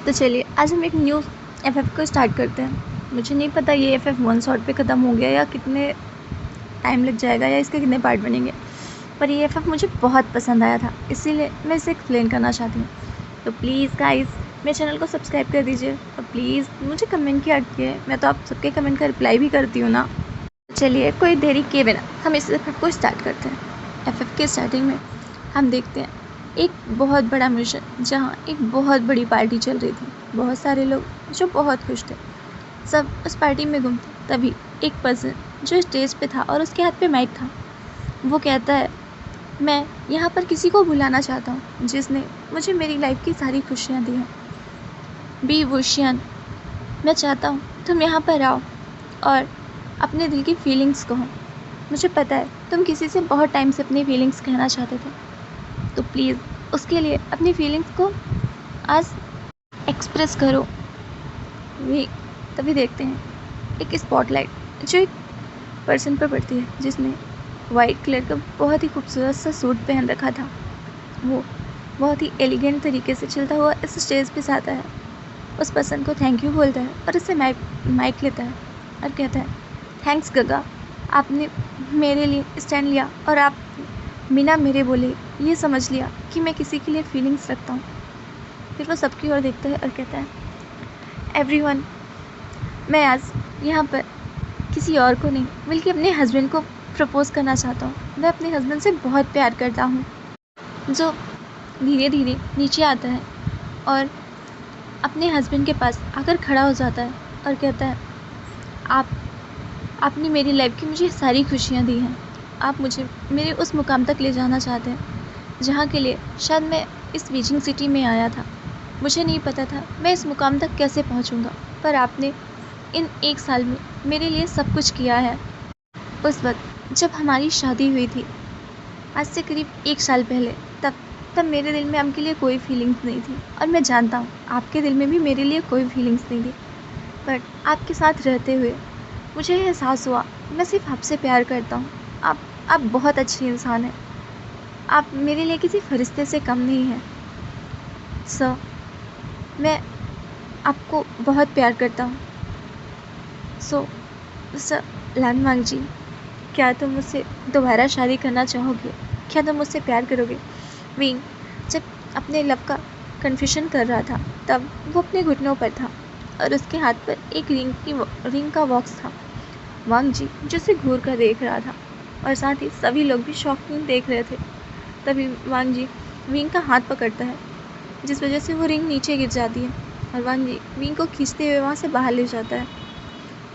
तो चलिए आज हम एक न्यू एफएफ को स्टार्ट करते हैं। मुझे नहीं पता ये एफएफ वन शॉट पे ख़त्म हो गया या कितने टाइम लग जाएगा या इसके कितने पार्ट बनेंगे, पर ये एफएफ मुझे बहुत पसंद आया था, इसीलिए मैं इसे एक्सप्लेन करना चाहती हूँ। तो प्लीज़ गाइस मेरे चैनल को सब्सक्राइब कर दीजिए और प्लीज़ मुझे कमेंट किया कीजिए, मैं तो आप सबके कमेंट का रिप्लाई भी करती हूँ ना। चलिए कोई देरी किए बिना हम इस एफएफ को स्टार्ट करते हैं। एफएफ के स्टार्टिंग में हम देखते हैं एक बहुत बड़ा मिशन जहाँ एक बहुत बड़ी पार्टी चल रही थी। बहुत सारे लोग जो बहुत खुश थे सब उस पार्टी में गुम थे। तभी एक पर्सन जो स्टेज पे था और उसके हाथ पे माइक था, वो कहता है, मैं यहाँ पर किसी को बुलाना चाहता हूँ जिसने मुझे मेरी लाइफ की सारी खुशियाँ दी हैं। बी वुशियन, मैं चाहता हूँ तुम यहाँ पर आओ और अपने दिल की फीलिंग्स कहो। मुझे पता है तुम किसी से बहुत टाइम से अपनी फीलिंग्स कहना चाहते थे, तो प्लीज़ उसके लिए अपनी फीलिंग्स को आज एक्सप्रेस करो। वे तभी देखते हैं एक स्पॉटलाइट जो एक पर्सन पर पड़ती है जिसने वाइट कलर का बहुत ही खूबसूरत सा सूट पहन रखा था। वो बहुत ही एलिगेंट तरीके से चलता हुआ इस स्टेज पे से आता है, उस पर्सन को थैंक यू बोलता है और उससे माइक लेता है और कहता है, थैंक्स गगा, आपने मेरे लिए स्टैंड लिया और आप बिना मेरे बोले ये समझ लिया कि मैं किसी के लिए फीलिंग्स रखता हूँ। फिर वो सबकी ओर देखता है और कहता है, एवरीवन, मैं आज यहाँ पर किसी और को नहीं बल्कि अपने हस्बैंड को प्रपोज़ करना चाहता हूँ। मैं अपने हस्बैंड से बहुत प्यार करता हूँ। जो धीरे धीरे नीचे आता है और अपने हस्बैंड के पास आकर खड़ा हो जाता है और कहता है, आपने मेरी लाइफ की मुझे सारी खुशियाँ दी हैं। आप मुझे मेरे उस मुकाम तक ले जाना चाहते हैं जहाँ के लिए शायद मैं इस बीजिंग सिटी में आया था। मुझे नहीं पता था मैं इस मुकाम तक कैसे पहुँचूँगा, पर आपने इन 1 साल में मेरे लिए सब कुछ किया है। उस वक्त जब हमारी शादी हुई थी, आज से करीब 1 साल पहले, तब मेरे दिल में आपके लिए कोई फीलिंग्स नहीं थी और मैं जानता हूँ आपके दिल में भी मेरे लिए कोई फीलिंग्स नहीं थी। बट आपके साथ रहते हुए मुझे एहसास हुआ मैं सिर्फ आपसे प्यार करता हूँ। आप बहुत अच्छे इंसान हैं। आप मेरे लिए किसी फरिश्ते से कम नहीं हैं। सर, मैं आपको बहुत प्यार करता हूँ। सो सर लानवांग जी, क्या तुम मुझसे दोबारा शादी करना चाहोगे? क्या तुम मुझसे प्यार करोगे? विंग जब अपने लव का कन्फेशन कर रहा था तब वो अपने घुटनों पर था और उसके हाथ पर एक रिंग का बॉक्स था। वांग जी जो उसे घूर कर देख रहा था और साथ ही सभी लोग भी शौक में देख रहे थे। तभी वांग जी विंग का हाथ पकड़ता है, जिस वजह से वो रिंग नीचे गिर जाती है और वांग जी विंग को खींचते हुए वहाँ से बाहर ले जाता है।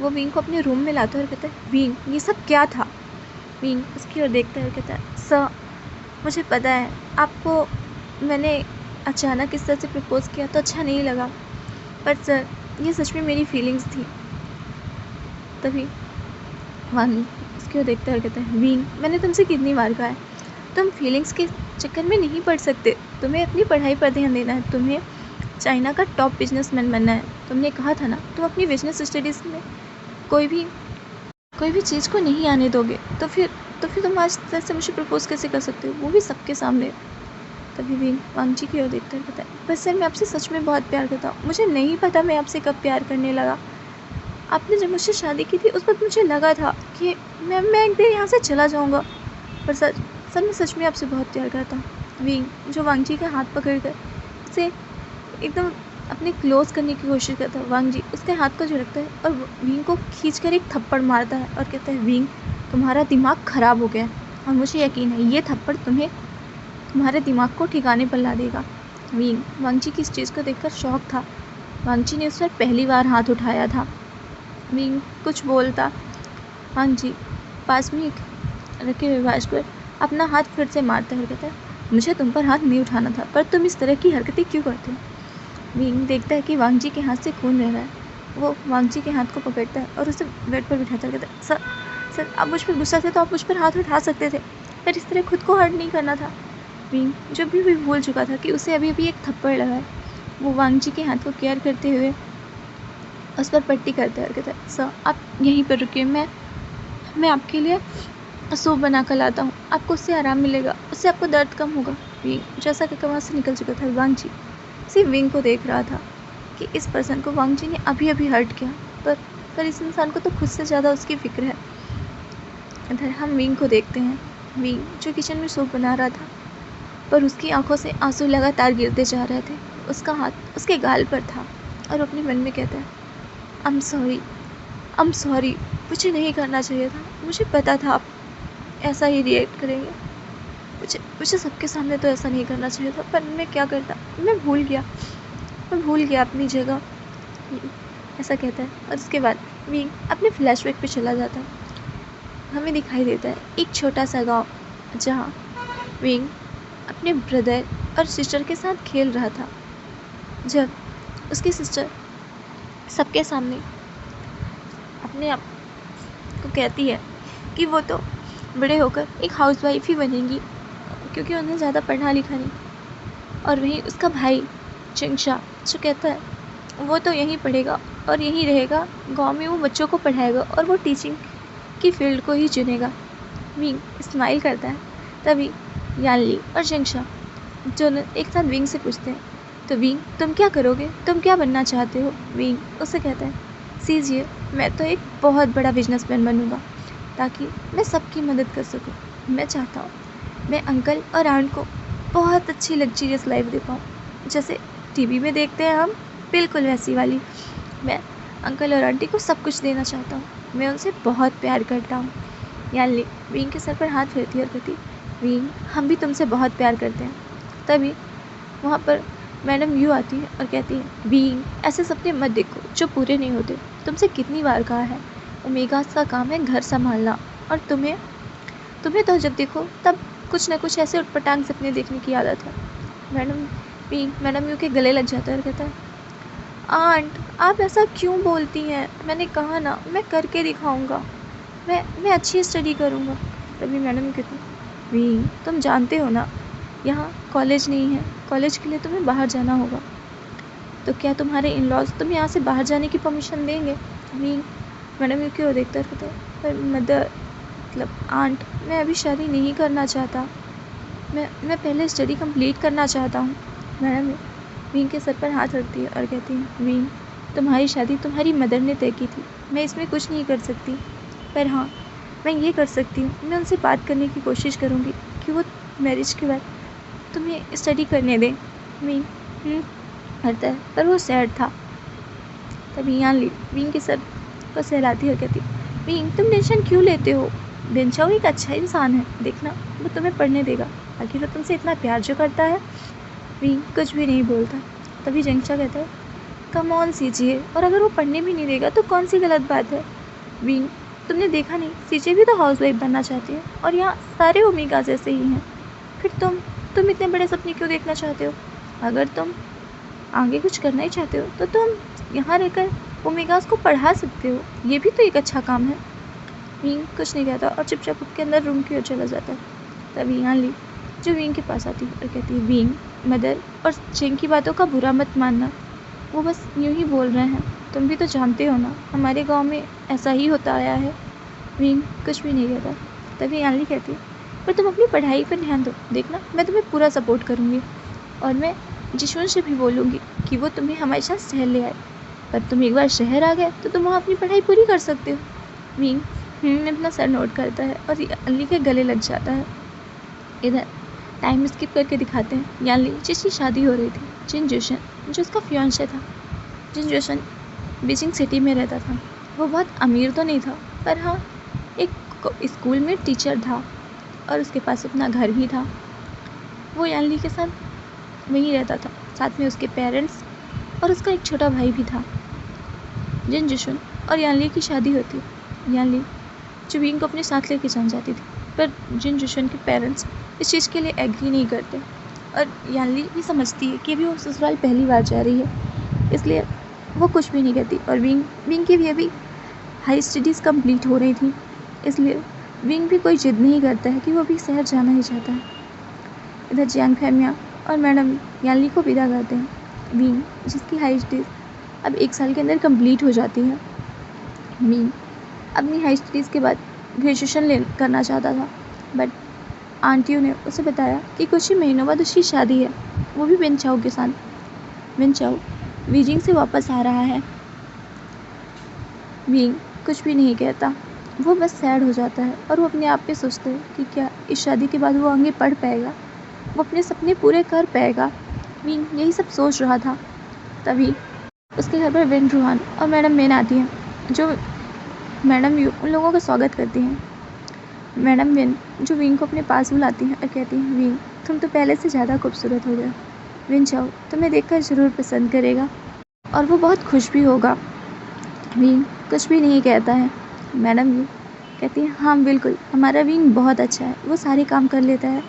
वो विंग को अपने रूम में लाता है और कहता है, विंग ये सब क्या था? विंग उसकी ओर देखता है और कहता है, सर मुझे पता है आपको मैंने अचानक इस तरह से प्रपोज़ किया तो अच्छा नहीं लगा, पर सर ये सच में मेरी फीलिंग्स थी। तभी वांग उसकी ओर देखता है और कहता है, विंग मैंने तुमसे कितनी बार कहा है तुम फीलिंग्स के चक्कर में नहीं पड़ सकते। तुम्हें अपनी पढ़ाई पर ध्यान देना है, तुम्हें चाइना का टॉप बिजनेसमैन बनना है। तुमने कहा था ना तुम अपनी बिजनेस स्टडीज़ में कोई भी चीज़ को नहीं आने दोगे, तो फिर तुम आज तरह से मुझे प्रपोज़ कैसे कर सकते हो, वो भी सबके सामने। तभी विंग वांग जी की ओर देखता है, कहता है, बस सर मैं आपसे सच में बहुत प्यार करता हूँ। मुझे नहीं पता मैं आपसे कब प्यार करने लगा। आपने जब मुझसे शादी की थी उस वक्त मुझे लगा था कि मैं एक दिन यहाँ से चला जाऊँगा, पर सर मैं सच में आपसे बहुत प्यार करता हूँ। विंग जो वांग जी का हाथ पकड़ कर उसे एकदम अपने क्लोज करने की कोशिश करता है। वांग जी उसके हाथ को झटकता है और विंग को खींचकर एक थप्पड़ मारता है और कहता है, विंग तुम्हारा दिमाग ख़राब हो गया है और मुझे यकीन है ये थप्पड़ तुम्हारे दिमाग को ठिकाने पर ला देगा। विंग वांग जी की इस चीज़ को देखकर शॉक था। वांग जी ने उस पर पहली बार हाथ उठाया था। विंग कुछ बोलता, वांग जी पास में रखे हुए वाच पर अपना हाथ फिर से मारता है और कहता है, मुझे तुम पर हाथ नहीं उठाना था, पर तुम इस तरह की हरकतें क्यों करते हो? विंग देखता है कि वांग जी के हाथ से खून बह रहा है। वो वांग जी के हाथ को पकड़ता है और उसे बेड पर बिठाता है। कहता है, सर आप मुझ पर गुस्सा थे तो आप मुझ पर हाथ उठा सकते थे, पर इस तरह खुद को हर्ट नहीं करना था। विंग जो भी भूल चुका था कि उसे अभी एक थप्पड़ लगा है, वो वांग जी के हाथ को केयर करते हुए उस पर पट्टी करता है और कहता है, सर आप यहीं पर रुकिए, मैं आपके लिए सूप बना कर लाता हूँ, आपको उससे आराम मिलेगा, उससे आपको दर्द कम होगा। विंग जैसा कि वहाँ से निकल चुका था, वांग जी सिर्फ विंग को देख रहा था। कि इस पर्सन को वांग जी ने अभी अभी हर्ट किया, पर इस इंसान को तो खुद से ज़्यादा उसकी फिक्र है। इधर हम विंग को देखते हैं, विंग जो किचन में सूप बना रहा था, पर उसकी आंखों से आंसू लगातार गिरते जा रहे थे। उसका हाथ उसके गाल पर था और अपने मन में कहता है, आई एम सॉरी, मुझे नहीं करना चाहिए था, मुझे पता था आप ऐसा ही रिएक्ट करेंगे, मुझे सबके सामने तो ऐसा नहीं करना चाहिए था, पर मैं क्या करता, मैं भूल गया अपनी जगह, ऐसा कहता है। और उसके बाद विंग अपने फ्लैशबैक पे चला जाता है। हमें दिखाई देता है एक छोटा सा गांव, जहां विंग अपने ब्रदर और सिस्टर के साथ खेल रहा था, जब उसकी सिस्टर सबके सामने अपने आप को कहती है कि वो तो बड़े होकर एक हाउसवाइफ ही बनेंगी, क्योंकि उन्हें ज़्यादा पढ़ा लिखा नहीं। और वहीं उसका भाई चिंगशा जो कहता है वो तो यहीं पढ़ेगा और यहीं रहेगा, गांव में वो बच्चों को पढ़ाएगा और वो टीचिंग की फील्ड को ही चुनेगा। विंग स्माइल करता है। तभी यानली और चिंगशा दोनों एक साथ विंग से पूछते हैं, तो विंग तुम क्या करोगे, तुम क्या बनना चाहते हो? विंग उससे कहता है, सीजिए, मैं तो एक बहुत बड़ा बिजनेसमैन बनूंगा ताकि मैं सबकी मदद कर सकूं। मैं चाहता हूँ मैं अंकल और आंट को बहुत अच्छी लग्जरियस लाइफ दे पाऊँ, जैसे टीवी में देखते हैं हम, बिल्कुल वैसी वाली। मैं अंकल और आंटी को सब कुछ देना चाहता हूँ, मैं उनसे बहुत प्यार करता हूँ। यानली विंग के सर पर हाथ फेरती और कहती, विंग हम भी तुमसे बहुत प्यार करते हैं। तभी वहाँ पर मैडम यू आती है और कहती है, विंग ऐसे सपने मत देखो जो पूरे नहीं होते, तुमसे कितनी बार कहा है, ओमेगास का काम है घर संभालना, और तुम्हें तो जब देखो तब कुछ न कुछ ऐसे उटपटांग सपने देखने की आदत है। मैडम यू के गले लग जाता है और कहता है, आंट आप ऐसा क्यों बोलती हैं, मैंने कहा ना मैं करके दिखाऊंगा, मैं अच्छी स्टडी करूंगा। तभी मैडम यू कहती है, विंग तुम जानते हो ना यहाँ कॉलेज नहीं है, कॉलेज के लिए तुम्हें बाहर जाना होगा, तो क्या तुम्हारे इन लॉज तुम्हें यहाँ से बाहर जाने की परमिशन देंगे? विंग मैडम यू क्यों देखता रहता है, पर मदर मतलब आंट मैं अभी शादी नहीं करना चाहता, मैं पहले स्टडी कंप्लीट करना चाहता हूँ। मैडम विंग के सर पर हाथ रखती है और कहती है, विंग तुम्हारी शादी तुम्हारी मदर ने तय की थी, मैं इसमें कुछ नहीं कर सकती, पर हाँ मैं ये कर सकती हूँ, मैं उनसे बात करने की कोशिश करूँगी कि वो मैरिज के बाद तुम्हें स्टडी करने दें। विंग करता है, पर वो सैड था। तभी यानली विंग के सर को सहलाती है और कहती, विंग तुम टेंशन क्यों लेते हो, बेंचाओ एक अच्छा इंसान है, देखना वो तुम्हें पढ़ने देगा, आखिर वो तुमसे इतना प्यार जो करता है। विंग कुछ भी नहीं बोलता। तभी जेंगशा कहता है, कम ऑन सीजिए, और अगर वो पढ़ने भी नहीं देगा तो कौन सी गलत बात है? विंग तुमने देखा नहीं, सीजे भी तो हाउसवाइफ बनना चाहती है और यहाँ सारे ओमेगा जैसे ही हैं, फिर तुम इतने बड़े सपने क्यों देखना चाहते हो? अगर तुम आगे कुछ करना ही चाहते हो तो तुम यहाँ रहकर ओमेगास को पढ़ा सकते हो, ये भी तो एक अच्छा काम है। विंग कुछ नहीं कहता और चुपचाप उठ के अंदर रूम की ओर चला जाता है। तभी यानली जो विंग के पास आती है और कहती है, विंग मदर और चेंग की बातों का बुरा मत मानना, वो बस यूं ही बोल रहे हैं, तुम भी तो जानते हो ना हमारे गांव में ऐसा ही होता आया है। विंग कुछ भी नहीं कहता। तभी यानली कहती है, पर तुम अपनी पढ़ाई पर ध्यान दो, देखना मैं तुम्हें पूरा सपोर्ट करूँगी, और मैं जिशुन से भी बोलूँगी कि वो तुम्हें हमारे साथ शहर ले आए, पर तुम एक बार शहर आ गए तो तुम वहाँ अपनी पढ़ाई पूरी कर सकते हो। विंग अपना सर नोट करता है और यानली के गले लग जाता है। इधर टाइम स्किप करके दिखाते हैं यानली जिसकी शादी हो रही थी जिन जोशन, जो उसका फियांसे था। जिन जोशन बीजिंग सिटी में रहता था। वो बहुत अमीर तो नहीं था, पर हाँ एक स्कूल में टीचर था और उसके पास अपना घर भी था। वो यानली के साथ वहीं रहता था, साथ में उसके पेरेंट्स और उसका एक छोटा भाई भी था। जिन जोशन और यानली की शादी होती। यानली जो विंग को अपने साथ लेके जाना चाहती थी, पर जिन जोशन के पेरेंट्स इस चीज़ के लिए एग्री नहीं करते, और यानली भी समझती है कि अभी वो ससुराल पहली बार जा रही है, इसलिए वो कुछ भी नहीं कहती। और विंग की भी अभी हाई स्टडीज़ कंप्लीट हो रही थी, इसलिए विंग भी कोई जिद नहीं करता है कि वो अभी शहर जाना ही चाहता है। इधर जियांग फैमिया और मैडम यानली को विदा करते हैं। विंग जिसकी हाई स्टडीज़ अब 1 साल के अंदर कंप्लीट हो जाती है। विंग अपनी हाई स्टडीज़ के बाद ग्रेजुएशन करना चाहता था, बट आंटियों ने उसे बताया कि कुछ ही महीनों बाद उसकी शादी है, वो भी विन चाओ के साथ। विन चाओ बीजिंग से वापस आ रहा है। विंग कुछ भी नहीं कहता, वो बस सैड हो जाता है और वो अपने आप पे सोचता है कि क्या इस शादी के बाद वो आगे पढ़ पाएगा, वो अपने सपने पूरे कर पाएगा। विंग यही सब सोच रहा था। तभी उसके घर पर वेन रूहान और मैडम मेन आती हैं, जो मैडम यू उन लोगों का स्वागत करती हैं। मैडम वेन जो विंग को अपने पास बुलाती हैं और कहती हैं, विंग तुम तो पहले से ज़्यादा खूबसूरत हो गए। विन चाओ तुम्हें देखकर ज़रूर पसंद करेगा और वो बहुत खुश भी होगा। विंग कुछ भी नहीं कहता है। मैडम यू कहती है, हाँ बिल्कुल, हमारा विंग बहुत अच्छा है, वो सारे काम कर लेता है।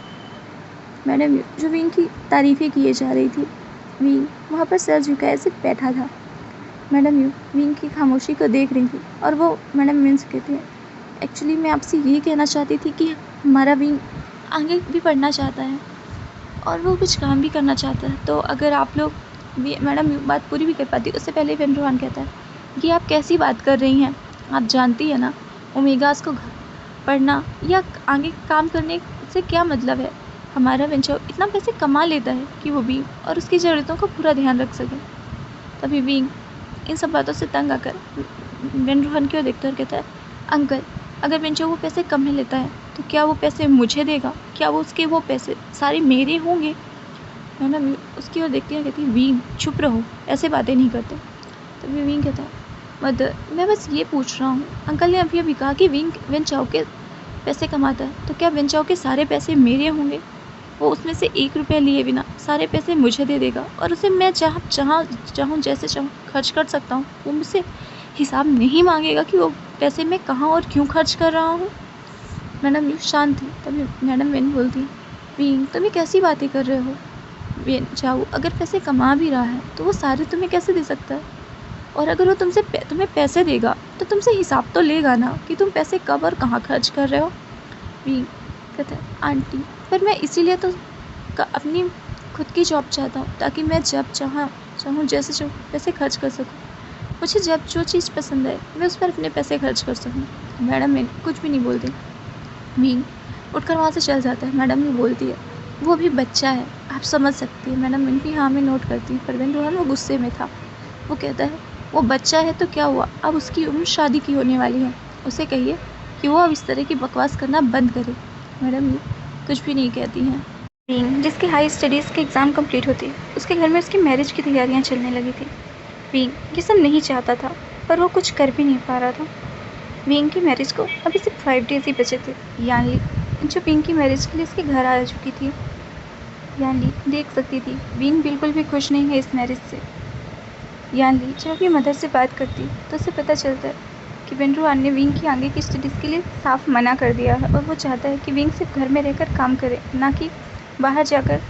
मैडम यू जो विंग की तारीफ़ें किए जा रही थी, विंग वहाँ पर सर झुकाए सिर्फ बैठा था। मैडम यू विंग की खामोशी को देख रही थी और वो मैडम विन से कहती है, एक्चुअली मैं आपसे ये कहना चाहती थी कि हमारा विंग आगे भी पढ़ना चाहता है और वो कुछ काम भी करना चाहता है, तो अगर आप लोग मैडम यू बात पूरी भी कर पाती। उससे पहले वेन रूहान कहता है, ये आप कैसी बात कर रही हैं, आप जानती है ना ओमेगास को पढ़ना या आगे काम करने से क्या मतलब है। हमारा वेंचर इतना पैसे कमा लेता है कि वो भी और उसकी ज़रूरतों का पूरा ध्यान रख सके। तभी विंग इन सब बातों से तंग आकर वेन रूहान की ओर देखता और कहता है, अंकल अगर वेंचर वो पैसे कम में लेता है तो क्या वो पैसे मुझे देगा, क्या वो उसके वो पैसे सारे मेरे होंगे। मैडम उसकी ओर देखती है, कहती है, विंग चुप रहो, ऐसे बातें नहीं करते। तभी विंग कहता है, मदर मैं बस ये पूछ रहा हूँ, अंकल ने अभी कहा कि विंग वेन चाओ के पैसे कमाता है, तो क्या वेन चाओ के सारे पैसे मेरे होंगे। वो उसमें से 1 रुपया लिए बिना सारे पैसे मुझे दे देगा और उसे मैं जहाँ चाहूँ जैसे चाहूँ खर्च कर सकता हूँ। वो मुझसे हिसाब नहीं मांगेगा कि वो पैसे मैं कहाँ और क्यों खर्च कर रहा हूँ। मैडम शांत थी। तभी मैडम वेन बोलती, विंग तुम ये कैसी बातें कर रहे हो। वेन चाओ अगर पैसे कमा भी रहा है तो वो सारे तुम्हें कैसे दे सकता है, और अगर वो तुम्हें पैसे देगा तो तुमसे हिसाब तो लेगा ना कि तुम पैसे कब और कहाँ खर्च कर रहे हो। विंग कहता है, आंटी पर मैं इसीलिए तो अपनी खुद की जॉब चाहता हूँ ताकि मैं जब चाहूँ जैसे चाहूँ पैसे खर्च कर सकूँ। मुझे जब जो चीज़ पसंद है मैं उस पर अपने पैसे खर्च कर सकूँ। मैडम विंग कुछ भी नहीं बोलती। विंग उठकर वहाँ से चल जाता है। मैडम भी बोलती है, वो अभी बच्चा है, आप समझ सकती है। मैडम विंग की हाँ में नोट करती है, पर वेन रूहान वो गुस्से में था। वो कहता है, वो बच्चा है तो क्या हुआ, अब उसकी उम्र शादी की होने वाली है, उसे कहिए कि वो अब इस तरह की बकवास करना बंद करे। मैडम यू कुछ भी नहीं कहती हैं। विंग जिसकी हाई स्टडीज़ के एग्ज़ाम कंप्लीट होती, उसके घर में उसकी मैरिज की तैयारियां चलने लगी थी। विंग ये सब नहीं चाहता था, पर वो कुछ कर भी नहीं पा रहा था। विंग की मैरिज को अभी सिर्फ 5 डेज़ ही बचे थे। यानली जो विंग की मैरिज के लिए उसके घर आ चुकी थी। यानली देख सकती थी विंग बिल्कुल भी खुश नहीं है इस मैरिज से। यानली जब अपनी मदर से बात करती तो उसे पता चलता है कि वेन रूहान ने विंग की आगे की स्टडीज़ के लिए साफ मना कर दिया है और वो चाहता है कि विंग सिर्फ घर में रहकर काम करे, ना कि बाहर जाकर।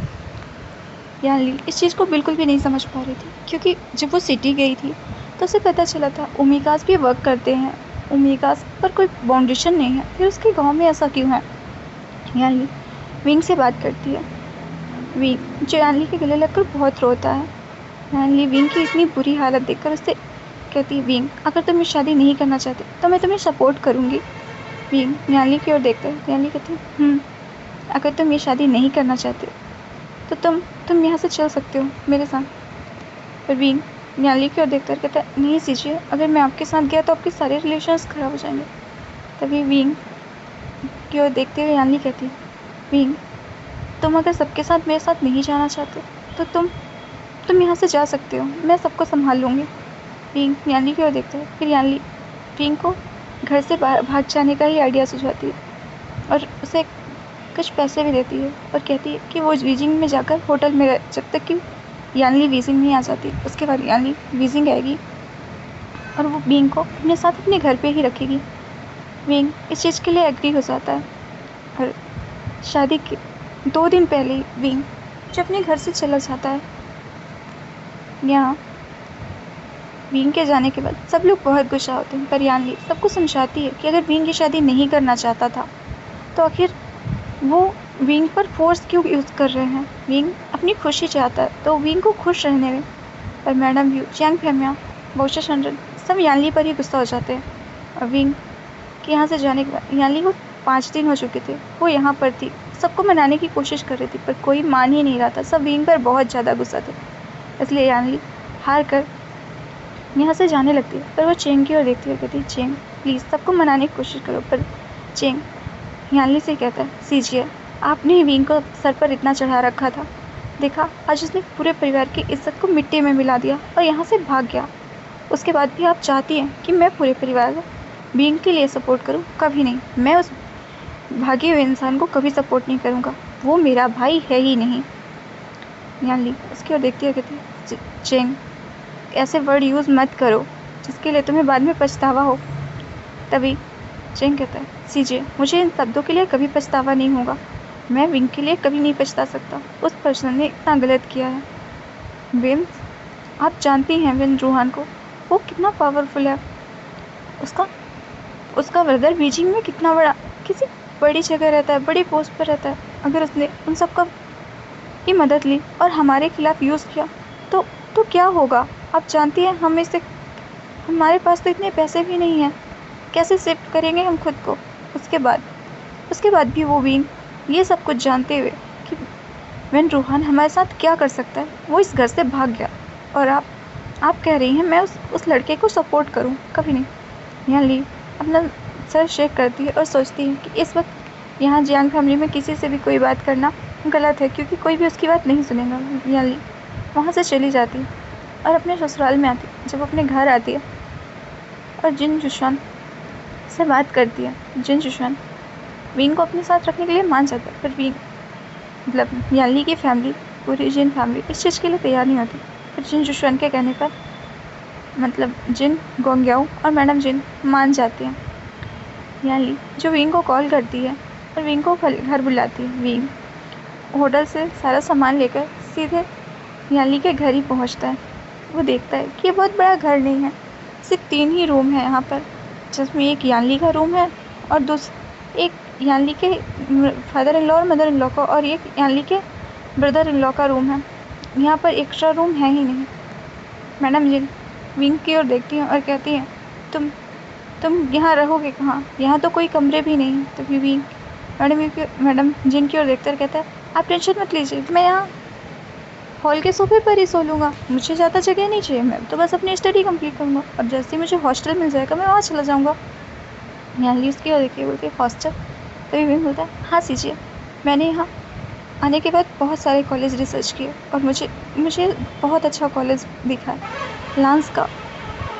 यानली इस चीज़ को बिल्कुल भी नहीं समझ पा रही थी, क्योंकि जब वो सिटी गई थी तो उसे पता चला था ओमेगास भी वर्क करते हैं, ओमेगास पर कोई बाउंडेशन नहीं है, फिर उसके गांव में ऐसा क्यों है। यानली विंग से बात करती है। विंग जो यानली के गले लगकर बहुत रोता है। यानली विंग की इतनी बुरी हालत देखकर उससे कहती है, विंग अगर तुम ये शादी नहीं करना चाहते तो मैं तुम्हें सपोर्ट करूँगी। विंग यानली की ओर देखता है। यानली कहती है, अगर तुम ये शादी नहीं करना चाहते तो तुम यहाँ से चल सकते हो मेरे साथ। पर विंग यानली की ओर देखता है, कहता है, नहीं सीजिए, अगर मैं आपके साथ गया तो आपके सारे रिलेशंस ख़राब हो जाएंगे। तभी विंग की ओर देखते हुए यानली कहती है, विंग तुम अगर सबके साथ मेरे साथ नहीं जाना चाहते तो तुम यहाँ से जा सकते हो, मैं सबको संभाल लूँगी। विंग यानली की ओर देखता है। फिर यानली विंग को घर से भाग जाने का ही आइडिया सुझाती है और उसे कुछ पैसे भी देती है और कहती है कि वो बीजिंग में जाकर होटल में रहे जब तक कि यानली बीजिंग नहीं आ जाती। उसके बाद यानली बीजिंग आएगी और वो विंग को अपने साथ अपने घर पे ही रखेगी। विंग इस चीज़ के लिए एग्री हो जाता है और शादी के 2 दिन पहले ही विंग जो अपने घर से चला जाता है। यहाँ विंग के जाने के बाद सब लोग बहुत गुस्सा होते हैं, पर यानली सबको समझाती है कि अगर विंग की शादी नहीं करना चाहता था तो आखिर वो विंग पर फोर्स क्यों यूज़ कर रहे हैं। विंग अपनी खुशी चाहता है तो विंग को खुश रहने में। पर मैडम यू, चैंग फेमिया, बोशा शंडन सब यानली पर ही गुस्सा हो जाते हैं। और विंग के यहाँ से जाने के बाद यानली को 5 दिन हो चुके थे, वो यहाँ पर थी, सबको मनाने की कोशिश कर रही थी, पर कोई मान ही नहीं रहा था। सब विंग पर बहुत ज़्यादा गुस्सा थे। इसलिए यानली हार कर यहाँ से जाने लगती है। पर वो चेंग की ओर देखती है, कहती है चेंग प्लीज़ सबको मनाने की कोशिश करो। पर चेंग यानली से कहता है सीजिए आपने ही विंग को सर पर इतना चढ़ा रखा था, देखा आज उसने पूरे परिवार की इज्जत को मिट्टी में मिला दिया और यहाँ से भाग गया। उसके बाद भी आप चाहती हैं कि मैं पूरे परिवार को विंग के लिए सपोर्ट करूँ? कभी नहीं, मैं उस भागे हुए इंसान को कभी सपोर्ट नहीं करूँगा, वो मेरा भाई है ही नहीं। यानली उसकी ओर देखती है, कहती है चेंग ऐसे वर्ड यूज़ मत करो जिसके लिए तुम्हें बाद में पछतावा हो। तभी चेंग कहता है सीजे मुझे इन शब्दों के लिए कभी पछतावा नहीं होगा, मैं विंग के लिए कभी नहीं पछता सकता, उस पर्सन ने इतना गलत किया है। विंस आप जानती हैं विन रूहान को, वो कितना पावरफुल है, उसका ब्रदर बीजिंग में कितना बड़ा किसी बड़ी जगह रहता है, बड़ी पोस्ट पर रहता है। अगर उसने उन सब की मदद ली और हमारे खिलाफ यूज़ किया तो क्या होगा? आप जानती हैं हमारे पास तो इतने पैसे भी नहीं हैं, कैसे शिफ्ट करेंगे हम खुद को? उसके बाद भी वो विंग ये सब कुछ जानते हुए कि विन रूहान हमारे साथ क्या कर सकता है, वो इस घर से भाग गया। और आप कह रही हैं मैं उस लड़के को सपोर्ट करूं? कभी नहीं। यानली अपना सर शेक करती है और सोचती है कि इस वक्त यहाँ जियांग फैमिली में किसी से भी कोई बात करना गलत है, क्योंकि कोई भी उसकी बात नहीं सुनेगा। यानली वहाँ से चली जाती है और अपने ससुराल में आती है। जब अपने घर आती है और जिन जुशान से बात करती है, जिन जुशान विंग को अपने साथ रखने के लिए मान जाता है, पर विंग मतलब यानली की फैमिली, पूरी जिन फैमिली इस चीज़ के लिए तैयार नहीं होती। फिर जिन जुशान के कहने पर मतलब जिन गोंग्याओ और मैडम जिन मान जाते हैं। यानली जो विंग को कॉल करती है और विंग को घर बुलाती है। विंग होटल से सारा सामान लेकर सीधे यानली के घर ही पहुंचता है। वो देखता है कि ये बहुत बड़ा घर नहीं है, सिर्फ 3 ही रूम है यहाँ पर, जिसमें एक यानली का रूम है और एक यानली के फादर इन लॉ और मदर इन लॉ का और एक यानली के ब्रदर इन लॉ का रूम है। यहाँ पर एक्स्ट्रा रूम है ही नहीं। मैडम जिन विंग की ओर देखती हैं और कहती हैं तुम यहाँ रहोगे कहाँ? यहाँ तो कोई कमरे भी नहीं है। तभी विंग मैडम जिन की ओर देखकर कहता है आप टेंशन मत लीजिए, मैं यहाँ हॉल के सोफे पर ही सो लूँगा, मुझे ज़्यादा जगह नहीं चाहिए, मैं तो बस अपनी स्टडी कंप्लीट करूँगा और जैसे ही मुझे हॉस्टल मिल जाएगा मैं वहाँ चला जाऊँगा। यानली उसकी ओर देखिए बोलती है हॉस्टल? तभी विंग बोलता है हाँ सीजिए, मैंने यहाँ आने के बाद बहुत सारे कॉलेज रिसर्च किए और मुझे बहुत अच्छा कॉलेज दिखा है लांस का।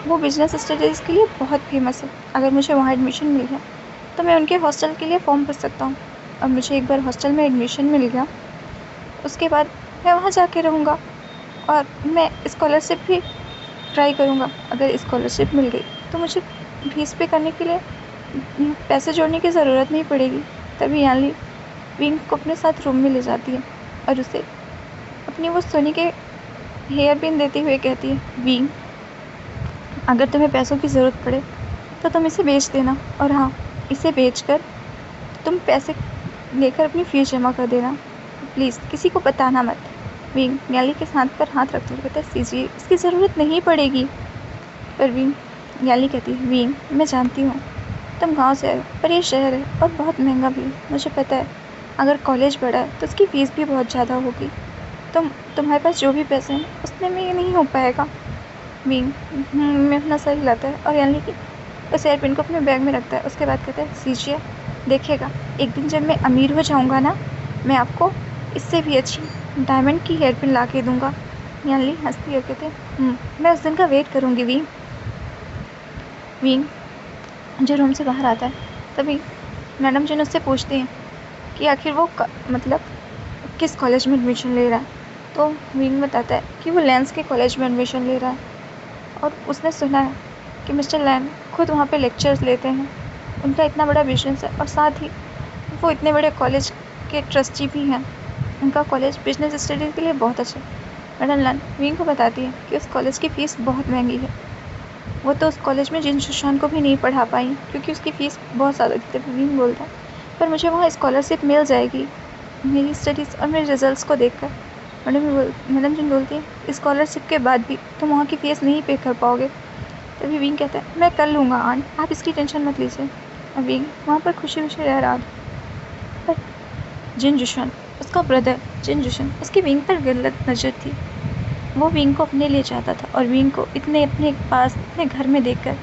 वो बिजनेस स्टडीज़ के लिए बहुत फेमस है। अगर मुझे वहाँ एडमिशन मिल गया तो मैं उनके हॉस्टल के लिए फॉर्म भर सकता हूँ और मुझे एक बार हॉस्टल में एडमिशन मिल गया उसके बाद मैं वहाँ जाके रहूँगा और मैं स्कॉलरशिप भी ट्राई करूँगा। अगर स्कॉलरशिप मिल गई तो मुझे फीस पे करने के लिए पैसे जोड़ने की ज़रूरत नहीं पड़ेगी। तभी यानली विंग को अपने साथ रूम में ले जाती है और उसे अपनी वो सोने के हेयर पिन देते हुए कहती है विंग अगर तुम्हें पैसों की ज़रूरत पड़े तो तुम इसे बेच देना, और हाँ इसे बेचकर तुम पैसे लेकर अपनी फीस जमा कर देना, प्लीज़ किसी को बताना मत। विंग यानली के हाथ पर हाथ रखते हुए कहता है सीजी इसकी ज़रूरत नहीं पड़ेगी। पर विंग यानली कहती है विंग मैं जानती हूँ तुम गांव से आए पर ये शहर है और बहुत महंगा भी है, मुझे पता है अगर कॉलेज बड़ा है तो उसकी फ़ीस भी बहुत ज़्यादा होगी, तुम्हारे पास जो भी पैसे हैं उसमें में ये नहीं हो पाएगा। विंग में अपना सर हिलाता है और यानली की उस हेयर पिन को अपने बैग में रखता है। उसके बाद कहता है सीजिए देखिएगा एक दिन जब मैं अमीर हो जाऊँगा ना, मैं आपको इससे भी अच्छी डायमंड की हेयर पिन ला के दूँगा। यानली हंसती है कहते मैं उस दिन का वेट करूँगी। विंग जो रूम से बाहर आता है तभी मैडम जिन उससे पूछती हैं कि आखिर वो मतलब किस कॉलेज में एडमिशन ले रहा है, तो विंग बताता है कि वो लैंस के कॉलेज में एडमिशन ले रहा है और उसने सुना है कि मिस्टर लैन खुद वहाँ पे लेक्चर्स लेते हैं, उनका इतना बड़ा बिजनेस है और साथ ही वो इतने बड़े कॉलेज के ट्रस्टी भी हैं, उनका कॉलेज बिजनेस स्टडीज़ के लिए बहुत अच्छा है। मैडम लैन विंग को बताती है कि उस कॉलेज की फ़ीस बहुत महंगी है, वो तो उस कॉलेज में जिन सुशांत को भी नहीं पढ़ा पाई क्योंकि उसकी फ़ीस बहुत ज़्यादा थी। तभी विंग बोलता है पर मुझे वहाँ स्कॉलरशिप मिल जाएगी मेरी स्टडीज़ और मेरे रिजल्ट्स को देखकर। मैडम जिन बोलती है स्कॉलरशिप के बाद भी तुम वहाँ की फ़ीस नहीं पे कर पाओगे। तभी विंग कहता है मैं कर लूँगा आंट, आप इसकी टेंशन मत लीजिए। और विंग वहाँ पर खुशी खुशी रह रहा था। पर जिन जुशन उसका ब्रदर जिन जुशन उसकी विंग पर गलत नज़र थी। वो विंग को अपने लिए चाहता था और विंग को इतने अपने पास अपने घर में देखकर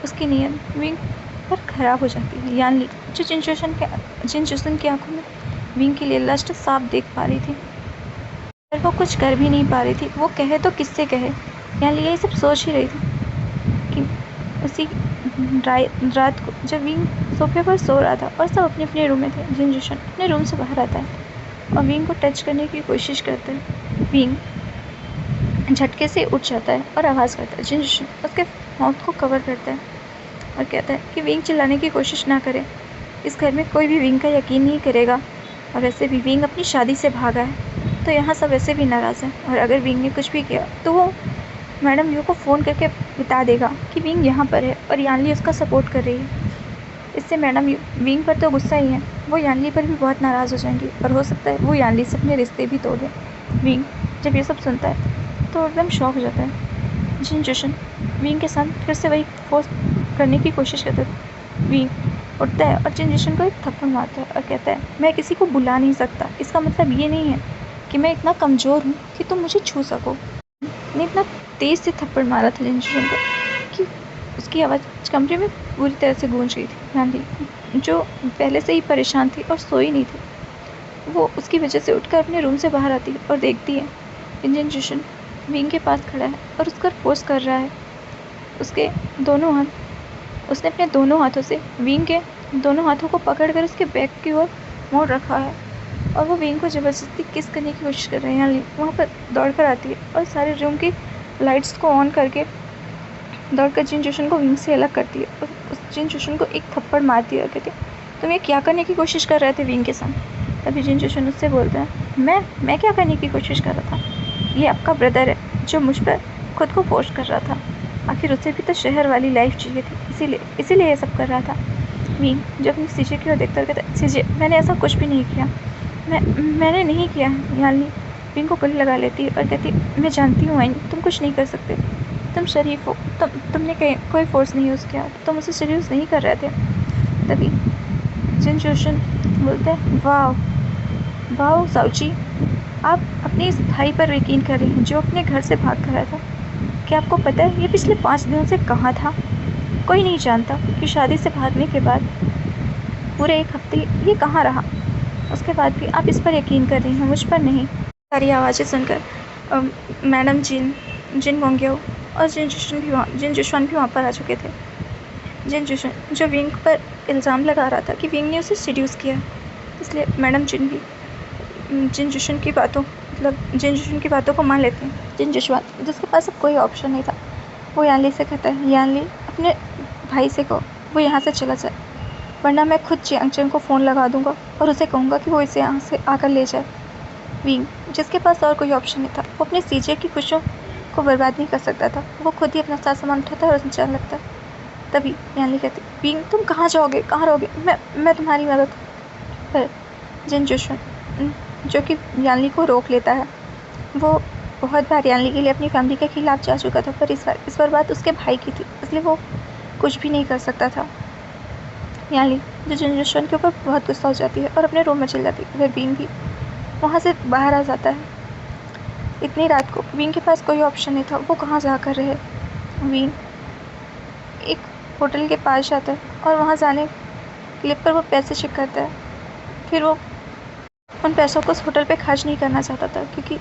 उसकी नीयत विंग पर खराब हो जाती है। यानी जो जिन जूसन की आंखों में विंग के लिए लस्ट साफ देख पा रही थी, पर वो कुछ कर भी नहीं पा रही थी। वो कहे तो किससे कहे। यानी यही सब सोच ही रही थी कि उसी रात को जब विंग सोफे पर सो रहा था और सब अपने अपने रूम में थे, जिन जूसन अपने रूम से बाहर आता है और विंग को टच करने की कोशिश करता है। विंग झटके से उठ जाता है और आवाज़ करता है। जिन जूसन उसके माउथ को कवर करता है और कहता है कि विंग चिल्लाने की कोशिश ना करे, इस घर में कोई भी विंग का यकीन नहीं करेगा, और वैसे भी विंग अपनी शादी से भागा है तो यहाँ सब वैसे भी नाराज़ हैं, और अगर विंग ने कुछ भी किया तो वो मैडम यू को फ़ोन करके बता देगा कि विंग यहाँ पर है और यानली उसका सपोर्ट कर रही है। इससे मैडम यू विंग पर तो गुस्सा ही है, वो यानली पर भी बहुत नाराज़ हो जाएंगी और हो सकता है वो यानली से अपने रिश्ते भी तोड़ दें। विंग जब ये सब सुनता है तो एकदम शॉक हो जाता है। जिन जूसन विंग के साथ फिर से वही फोर्स करने की कोशिश करता है। विंग उठता है और जिन जूसन को एक थप्पड़ मारता है और कहता है, मैं किसी को बुला नहीं सकता, इसका मतलब ये नहीं है कि मैं इतना कमज़ोर हूँ कि तुम मुझे छू सको। ने इतना तेज़ से थप्पड़ मारा था जिन जूसन को कि उसकी आवाज़ कमरे में पूरी तरह से गूंज गई थी। यानी जो पहले से ही परेशान थी और सोई नहीं थी, वो उसकी वजह से उठकर अपने रूम से बाहर आती है और देखती है जिन जूसन विंग के पास खड़ा है और उसका फोर्स कर रहा है। उसके दोनों हाथ उसने अपने दोनों हाथों से विंग के दोनों हाथों को पकड़कर उसके बैक की ओर मोड़ रखा है और वो विंग को ज़बरदस्ती किस करने की कोशिश कर रहे हैं। यानी वहाँ पर दौड़कर आती है और सारे रूम की लाइट्स को ऑन करके दौड़कर जिन जूसन को विंग से अलग करती है और उस जिन जूसन को एक थप्पड़ मारती है और कहती है, तुम ये क्या करने की कोशिश कर रहे थे विंग के साथ। तभी जिन जूसन उससे बोलते हैं, मैं क्या करने की कोशिश कर रहा था, ये आपका ब्रदर है जो मुझ पर खुद को फोर्स कर रहा था, आखिर उसे भी तो शहर वाली लाइफ चाहिए थी, इसीलिए ये सब कर रहा था। विंग जब अपनी सीजे की ओर देखता कहता है, सीजे मैंने ऐसा कुछ भी नहीं किया, मैंने नहीं किया। यानी विंग को गले लगा लेती है और कहती, मैं जानती हूँ आइन, तुम कुछ नहीं कर सकते, तुम शरीफ हो, तुमने कहीं कोई फोर्स नहीं यूज़ किया, तुम उसे सीरियस नहीं कर रहे थे। तभी जिन जूसन बोलते हैं, वाह साउची, आप अपने इस भाई पर यकीन कर रही हैं जो अपने घर से भाग कर आया था। क्या आपको पता है ये पिछले 5 दिनों से कहाँ था? कोई नहीं जानता कि शादी से भागने के बाद पूरे 1 हफ्ते ये कहाँ रहा। उसके बाद भी आप इस पर यकीन कर रही हैं, मुझ पर नहीं। सारी आवाज़ें सुनकर मैडम जिन मोंगियो और जिन जुशवान भी वहाँ पर आ चुके थे। जिन जुशन जो विंग पर इल्ज़ाम लगा रहा था कि विंग ने उसे सीड्यूस किया, इसलिए मैडम जिन भी जिन जुशन की बातों को मान लेते हैं। जिन जुशवान जिसके पास अब कोई ऑप्शन नहीं था, वो यानली से कहता है, यानली अपने भाई से कहो वो यहाँ से चला जाए, वरना मैं खुद चियांगचन को फ़ोन लगा दूंगा और उसे कहूँगा कि वो इसे यहाँ से आकर ले जाए। विंग जिसके पास और कोई ऑप्शन नहीं था, वो अपने सीजे की खुशियों को बर्बाद नहीं कर सकता था, वो खुद ही अपना सारा सामान उठाता है और चलने लगता है। तभी यानली कहती, विंग तुम कहाँ जाओगे, कहाँ रहोगे, मैं तुम्हारी मदद। पर जिन जूसन जो कि यानली को रोक लेता है, वो बहुत बार यानली के लिए अपनी फैमिली के खिलाफ जा चुका था, पर इस बार बात उसके भाई की थी, इसलिए वो कुछ भी नहीं कर सकता था। यानली जो जिन जूसन के ऊपर बहुत गुस्सा हो जाती है और अपने रूम में चल जाती है। वह विंग भी वहाँ से बाहर आ जाता है। इतनी रात को विंग के पास कोई ऑप्शन नहीं था, वो कहाँ जाकर रहे। विंग एक होटल के पास जाता है और वहाँ जाने के लिए पर वो पैसे चेक करता है। फिर वो उन पैसों को उस होटल पे खर्च नहीं करना चाहता था, क्योंकि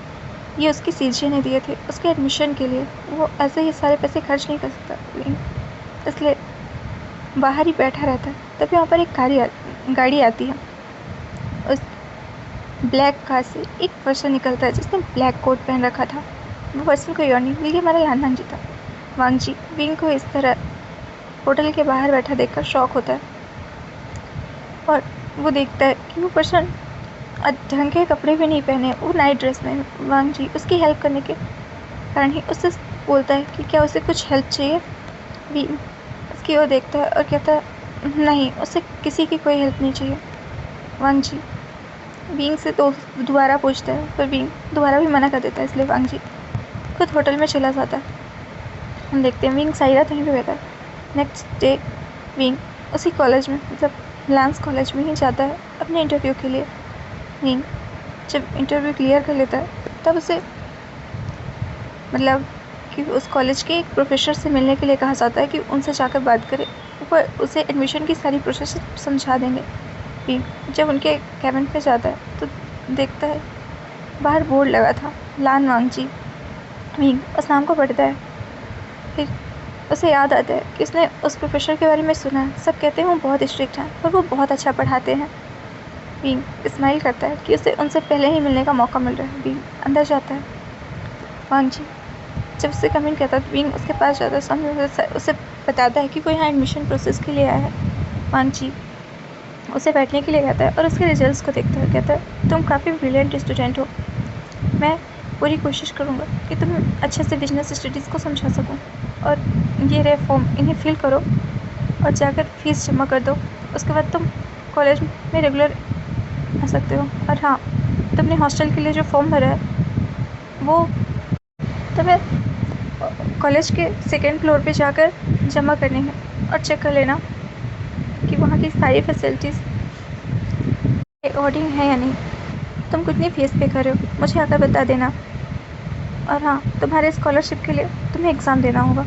ये उसकी सीजे ने दिए थे उसके एडमिशन के लिए, वो ऐसे ही सारे पैसे खर्च नहीं कर सकता विंग, इसलिए बाहर ही बैठा रहता है। तभी वहाँ पर एक गाड़ी आती है। उस ब्लैक कार से एक पर्सन निकलता है जिसने ब्लैक कोट पहन रखा था। वो पर्सन कोई और नहीं बल्कि हमारा यानहांग जी था। वांग जी विंग को इस तरह होटल के बाहर बैठा देखकर शॉक होता है और वो देखता है कि वो पर्सन ढंग के कपड़े भी नहीं पहने, वो नाइट ड्रेस में। वांग जी उसकी हेल्प करने के कारण ही उससे बोलता है कि क्या उसे कुछ हेल्प चाहिए। विंग उसकी ओर देखता है और कहता है, नहीं, उसे किसी की कोई हेल्प नहीं चाहिए। वांग जी विंग से तो दोबारा पूछता है, पर विंग दोबारा भी मना कर देता है, इसलिए वांग जी खुद होटल में चला जाता है। हम देखते हैं विंग साइरा कहीं पे बैठा है। नेक्स्ट डे विंग उसी कॉलेज में, मतलब लांस कॉलेज में ही जाता है अपने इंटरव्यू के लिए। विंग जब इंटरव्यू क्लियर कर लेता है तब उसे मतलब कि उस कॉलेज के एक प्रोफेसर से मिलने के लिए कहा जाता है कि उनसे जाकर बात करे, वो उसे एडमिशन की सारी प्रोसेस समझा देंगे। भी जब उनके कैबिन पे जाता है तो देखता है बाहर बोर्ड लगा था लान वांगजी। भी उस नाम को पढ़ता है, फिर उसे याद आता है कि उसने उस प्रोफेसर के बारे में सुना है, सब कहते हैं वो बहुत स्ट्रिक्ट हैं और वो बहुत अच्छा पढ़ाते हैं। भी स्माइल करता है कि उसे उनसे पहले ही मिलने का मौका मिल रहा है। भी अंदर जाता है। वांगजी जब उससे कमेंट करता है तो विंग उसके पास जाता है, सामने उसे बताता है कि कोई यहाँ एडमिशन प्रोसेस के लिए आया है। वांगजी उसे बैठने के लिए कहता है और उसके रिजल्ट्स को देखता है, कहता है तुम काफ़ी ब्रिलियंट स्टूडेंट हो, मैं पूरी कोशिश करूँगा कि तुम अच्छे से बिजनेस स्टडीज़ को समझा सकूँ, और ये रहे फॉर्म, इन्हें फिल करो और जाकर फीस जमा कर दो, उसके बाद तुम कॉलेज में रेगुलर आ सकते हो। और हाँ, तुमने हॉस्टल के लिए जो फॉर्म भरा है वो तुम्हें कॉलेज के सेकेंड फ्लोर पे जाकर जमा करने हैं और चेक कर लेना कि वहाँ की सारी फैसिलिटीज़ अकॉर्डिंग है या नहीं। तुम कितनी फ़ीस पे कर रहे हो मुझे आकर बता देना। और हाँ, तुम्हारे स्कॉलरशिप के लिए तुम्हें एग्ज़ाम देना होगा।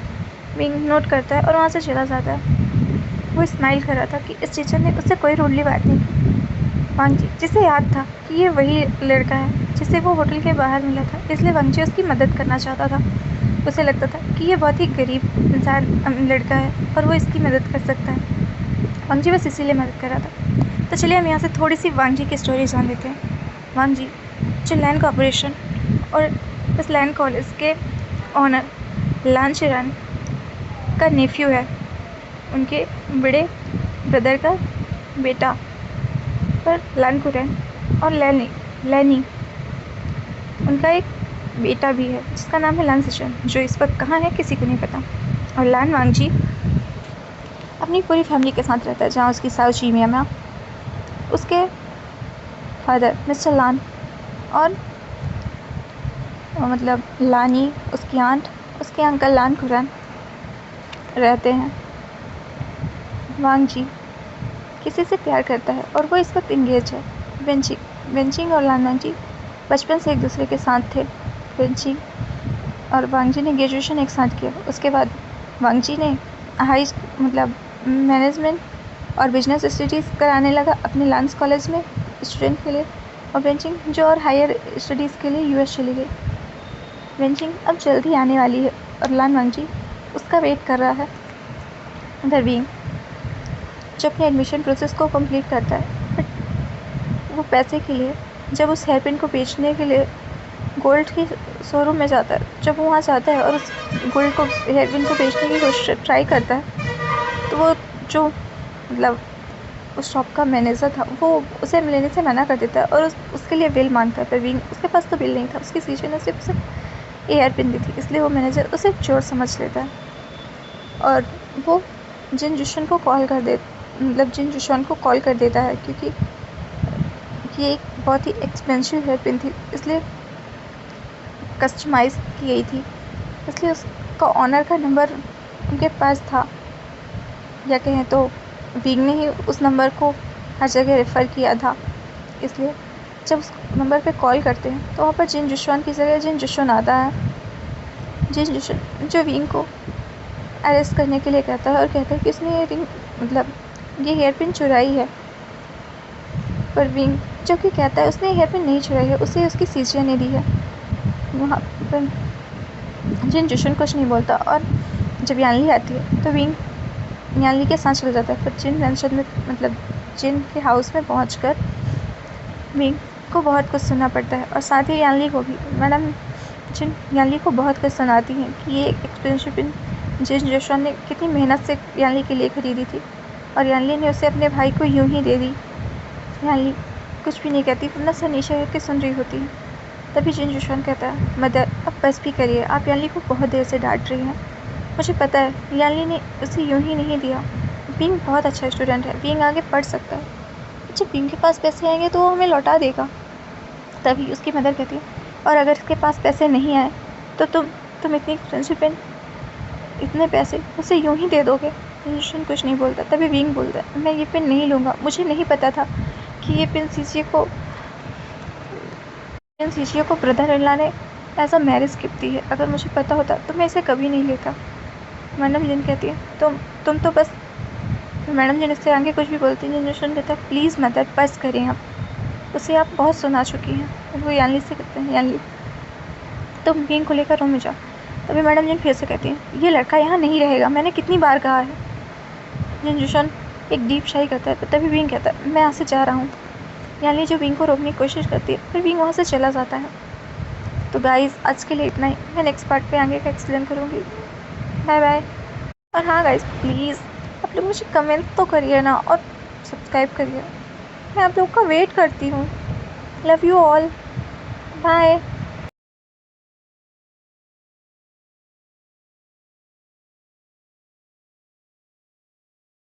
विंग नोट करता है और वहाँ से चला जाता है। वो स्माइल कर रहा था कि इस टीचर ने उससे कोई रूडली बात नहीं की। वांगजी जिसे याद था कि ये वही लड़का है जिसे वो होटल के बाहर मिला था, इसलिए वांगजी उसकी मदद करना चाहता था। उसे लगता था कि ये बहुत ही गरीब इंसान लड़का है और वो इसकी मदद कर सकता है। वांगजी बस इसीलिए मदद कर रहा था। तो चलिए हम यहाँ से थोड़ी सी वांगजी की स्टोरी जान लेते हैं। वांगजी जो लैंड कॉर्पोरेशन और इस लैंड कॉलेज के ऑनर लान शिरान का नेफ्यू है, उनके बड़े ब्रदर का बेटा। पर लान कुरैन और लैनी उनका एक बेटा भी है जिसका नाम है लान सिचन, जो इस वक्त कहाँ है किसी को नहीं पता। और लान वांगजी अपनी पूरी फैमिली के साथ रहता है, जहाँ उसकी साउथ चीमिया में उसके फादर मिस्टर लान और मतलब लानी, उसकी आंट, उसके अंकल लान कुरैन रहते हैं। वांगजी किसी से प्यार करता है और वो इस वक्त इंगेज है। वेंचिंग और लान वांगजी बचपन से एक दूसरे के साथ थे। वेंचिंग और वांगजी ने ग्रेजुएशन एक साथ किया। उसके बाद वांगजी ने मतलब मैनेजमेंट और बिजनेस स्टडीज़ कराने लगा अपने लांस कॉलेज में स्टूडेंट के लिए, और वेंचिंग जो और हायर स्टडीज़ के लिए यूएस चली गई। वेंचिंग अब जल्दी आने वाली है और लान वांगजी उसका वेट कर रहा है। उधर विंग जो अपने एडमिशन प्रोसेस को कंप्लीट करता है, बट वो पैसे के लिए जब उस हेयरपिन को बेचने के लिए गोल्ड की शोरूम में जाता है, जब वो वहाँ जाता है और उस गोल्ड को हेयरपिन को बेचने की कोशिश ट्राई करता है, तो वो जो मतलब उस शॉप का मैनेजर था वो उसे लेने से मना कर देता है और उसके लिए बिल मांगता है। पर विंग उसके पास तो बिल नहीं था, उसकी सीजन ने सिर्फ हेयरपिन दी थी, इसलिए वो मैनेजर उसे चोर समझ लेता है और वो जिन जुशन को कॉल कर देता है, क्योंकि ये एक बहुत ही एक्सपेंसिव हेयरपिन थी, इसलिए कस्टमाइज़ की गई थी, इसलिए उसका ऑनर का नंबर उनके पास था, या कहें तो विंग ने ही उस नंबर को हर जगह रेफ़र किया था। इसलिए जब उस नंबर पे कॉल करते हैं तो वहाँ पर जिन जुशन की जगह जिन जुशन आता है, जिन जुशन जो विंग को अरेस्ट करने के लिए कहता है और कहता है कि उसने ये हेयरपिन चुराई है। पर विंग जो कि कहता है उसने हेयरपिन नहीं चुराई है, उसे उसकी सीजिया ने दी है। वहाँ पर जिन जुशन कुछ नहीं बोलता और जब यानली आती है तो विंग यानली के साथ चल जाता है। पर जिन मैंशन में जिन के हाउस में पहुंचकर विंग को बहुत कुछ सुनना पड़ता है और साथ ही यानली को भी। मैडम जिन यानली को बहुत कुछ सुनाती हैं कि ये एक्सपेंसिव पिन जिन जोशन ने कितनी मेहनत से यानली के लिए ख़रीदी थी और यानली ने उसे अपने भाई को यूं ही दे दी। यानली कुछ भी नहीं कहती, अपना सर नीचे करके सुन रही होती है। तभी जिन जोशन कहता है, मदर अब बस भी करिए, आप यानली को बहुत देर से डांट रही हैं। मुझे पता है यानली ने उसे यूं ही नहीं दिया। विंग बहुत अच्छा स्टूडेंट है, विंग आगे पढ़ सकता है, जब विंग के पास पैसे आएंगे तो वो हमें लौटा देगा। तभी उसकी मदर कहती है, और अगर इसके पास पैसे नहीं आए तो तुम इतनी एक्सपेंसिव पेन, इतने पैसे उसे यूं ही दे दोगे। जोशन कुछ नहीं बोलता। तभी विंग बोलता है, मैं ये पेन नहीं लूँगा, मुझे नहीं पता था कि ये पेन सीसीए को ब्रदर इन लॉ ने एज अ मैरिज गिफ्ट दी है। अगर मुझे पता होता तो मैं इसे कभी नहीं लेता। मैडम जिन कहती है तुम तो बस। मैडम जिन इससे आगे कुछ भी बोलती है, जिन कहता है प्लीज़ मदर बस करें आप, उसे आप बहुत सुना चुकी हैं। वो यानली से कहते हैं यानली तुम विंग को लेकर रूम में जाओ। तभी मैडम जिन फिर से कहती हैं ये लड़का यहाँ नहीं रहेगा, मैंने कितनी बार कहा है। जिन एक डीप शाही करता है, तभी विंग कहता है मैं यहाँ से जा रहा हूँ। यानली जो विंग को रोकने की कोशिश करती है, फिर विंग वहाँ से चला जाता है। तो गाइस आज के लिए इतना ही। मैं नेक्स्ट पार्ट पे आगे का एक्सप्लेन करूँगी। Bye bye. और हाँ गाइस प्लीज़ आप लोग मुझे कमेंट तो करिए ना, और सब्सक्राइब करिए। मैं आप लोग का वेट करती हूँ। Love you all. बाय।